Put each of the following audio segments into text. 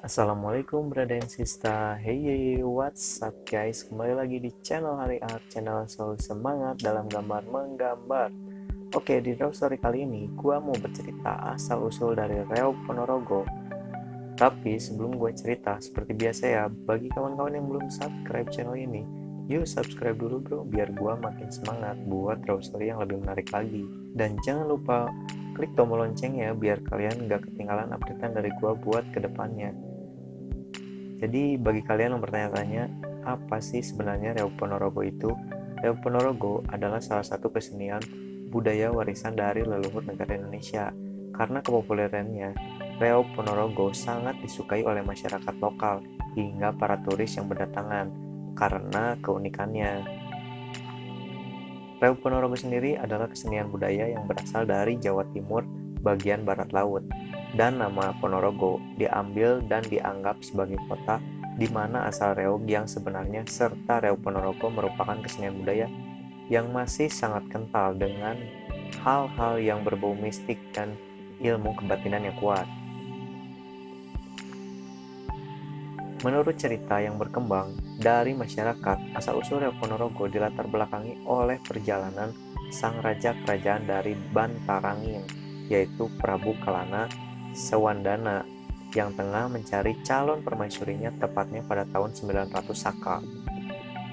Assalamualaikum brother and sister. Hey, what's up guys? Kembali lagi di channel Hari Art, channel selalu semangat dalam gambar menggambar. Oke, di Reog Story kali ini gua mau bercerita asal usul dari Reog Ponorogo. Tapi sebelum gue cerita, seperti biasa ya, bagi kawan-kawan yang belum subscribe channel ini, yuk subscribe dulu bro, biar gua makin semangat buat Reog Story yang lebih menarik lagi. Dan jangan lupa klik tombol loncengnya biar kalian gak ketinggalan updatean dari gua buat kedepannya. Jadi bagi kalian yang bertanya-tanya, apa sih sebenarnya Reog Ponorogo itu? Reog Ponorogo adalah salah satu kesenian budaya warisan dari leluhur negara Indonesia. Karena kepopulerannya, Reog Ponorogo sangat disukai oleh masyarakat lokal hingga para turis yang berdatangan karena keunikannya. Reog Ponorogo sendiri adalah kesenian budaya yang berasal dari Jawa Timur bagian barat laut, dan nama Ponorogo diambil dan dianggap sebagai kota di mana asal Reog yang sebenarnya, serta Reog Ponorogo merupakan kesenian budaya yang masih sangat kental dengan hal-hal yang berbau mistik dan ilmu kebatinan yang kuat. Menurut cerita yang berkembang dari masyarakat, asal-usul Reog Ponorogo dilatar belakangi oleh perjalanan sang raja kerajaan dari Bantarangin, yaitu Prabu Kalana Sewandana, yang tengah mencari calon permaisurinya tepatnya pada tahun 900 Saka.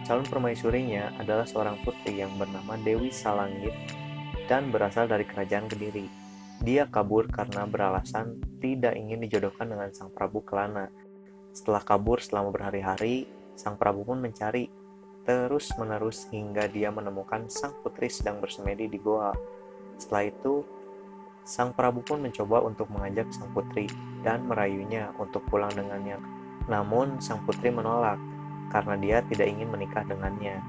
Calon permaisurinya adalah seorang putri yang bernama Dewi Salangit dan berasal dari kerajaan Kediri. Dia kabur karena beralasan tidak ingin dijodohkan dengan sang Prabu Kalana. Setelah kabur selama berhari-hari, sang Prabu pun mencari terus-menerus hingga dia menemukan sang putri sedang bersemedi di goa. Setelah itu, sang Prabu pun mencoba untuk mengajak sang putri dan merayunya untuk pulang dengannya. Namun, sang putri menolak karena dia tidak ingin menikah dengannya.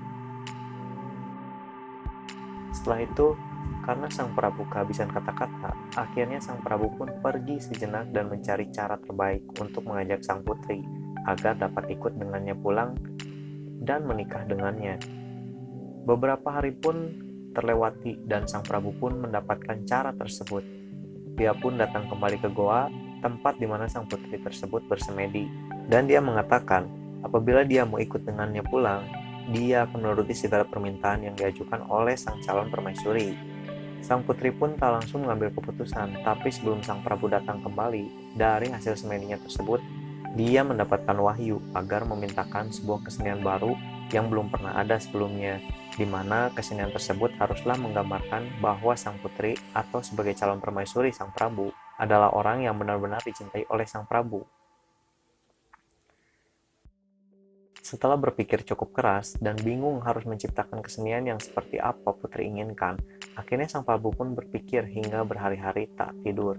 Setelah itu, karena sang Prabu kehabisan kata-kata, akhirnya sang Prabu pun pergi sejenak dan mencari cara terbaik untuk mengajak sang putri agar dapat ikut dengannya pulang dan menikah dengannya. Beberapa hari pun terlewati dan sang Prabu pun mendapatkan cara tersebut. Dia pun datang kembali ke goa, tempat di mana sang putri tersebut bersemedi, dan dia mengatakan apabila dia mau ikut dengannya pulang, dia akan menuruti segala permintaan yang diajukan oleh sang calon permaisuri. Sang putri pun tak langsung mengambil keputusan, tapi sebelum sang Prabu datang kembali dari hasil semedinya tersebut, dia mendapatkan wahyu agar memintakan sebuah kesenian baru yang belum pernah ada sebelumnya, di mana kesenian tersebut haruslah menggambarkan bahwa sang putri atau sebagai calon permaisuri sang Prabu adalah orang yang benar-benar dicintai oleh sang Prabu. Setelah berpikir cukup keras dan bingung harus menciptakan kesenian yang seperti apa putri inginkan, akhirnya sang Prabu pun berpikir hingga berhari-hari tak tidur.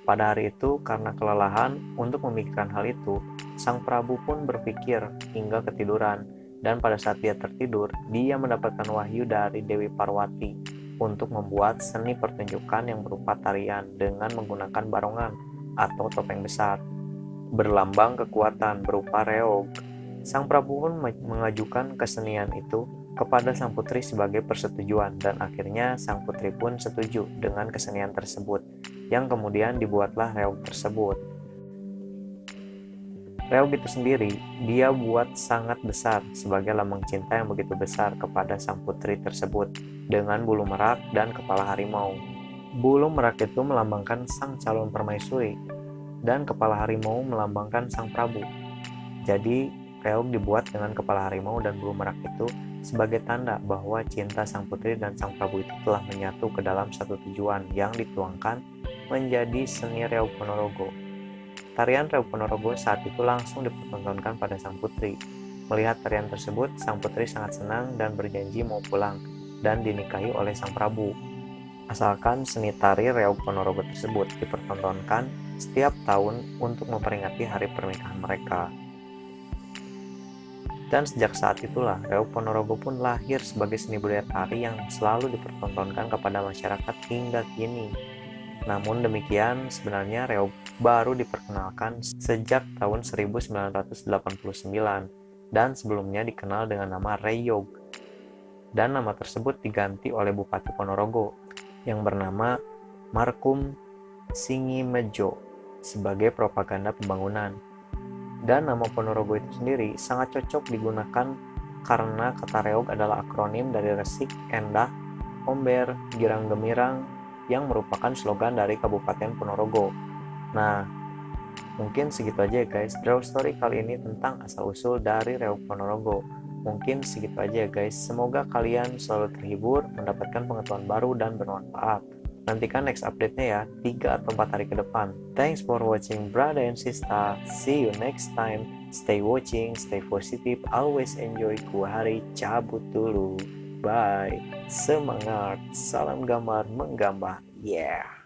Pada hari itu, karena kelelahan untuk memikirkan hal itu, sang Prabu pun berpikir hingga ketiduran, dan pada saat dia tertidur, dia mendapatkan wahyu dari Dewi Parwati untuk membuat seni pertunjukan yang berupa tarian dengan menggunakan barongan atau topeng besar, berlambang kekuatan berupa reog. Sang Prabu pun mengajukan kesenian itu kepada sang putri sebagai persetujuan, dan akhirnya sang putri pun setuju dengan kesenian tersebut, yang kemudian dibuatlah reog tersebut. Reog itu sendiri dia buat sangat besar sebagai lambang cinta yang begitu besar kepada sang putri tersebut, dengan bulu merak dan kepala harimau. Bulu merak itu melambangkan sang calon permaisuri, dan kepala harimau melambangkan sang Prabu. Jadi reog dibuat dengan kepala harimau dan bulu merak itu sebagai tanda bahwa cinta sang putri dan sang Prabu itu telah menyatu ke dalam satu tujuan yang dituangkan menjadi seni Reog Ponorogo. Tarian Reog Ponorogo saat itu langsung dipertontonkan pada sang putri. Melihat tarian tersebut, sang putri sangat senang dan berjanji mau pulang dan dinikahi oleh sang Prabu. Asalkan seni tari Reog Ponorogo tersebut dipertontonkan setiap tahun untuk memperingati hari pernikahan mereka. Dan sejak saat itulah Reog Ponorogo pun lahir sebagai seni budaya tari yang selalu dipertontonkan kepada masyarakat hingga kini. Namun demikian, sebenarnya reog baru diperkenalkan sejak tahun 1989 dan sebelumnya dikenal dengan nama reyog. Dan nama tersebut diganti oleh Bupati Ponorogo yang bernama Markum Singimejo sebagai propaganda pembangunan. Dan nama Ponorogo itu sendiri sangat cocok digunakan karena kata reog adalah akronim dari Resik, Endah, Omber, Girang Gemirang yang merupakan slogan dari Kabupaten Ponorogo. Nah, mungkin segitu aja ya guys, Draw Story kali ini tentang asal-usul dari Reog Ponorogo. Mungkin segitu aja ya guys, semoga kalian selalu terhibur, mendapatkan pengetahuan baru dan bermanfaat. Nantikan next update-nya ya, 3 atau 4 hari ke depan. Thanks for watching brother and sister, see you next time. Stay watching, stay positive, always enjoy. Gua Hari cabut dulu. Bye. Semangat, salam gambar menggambar. Yeah.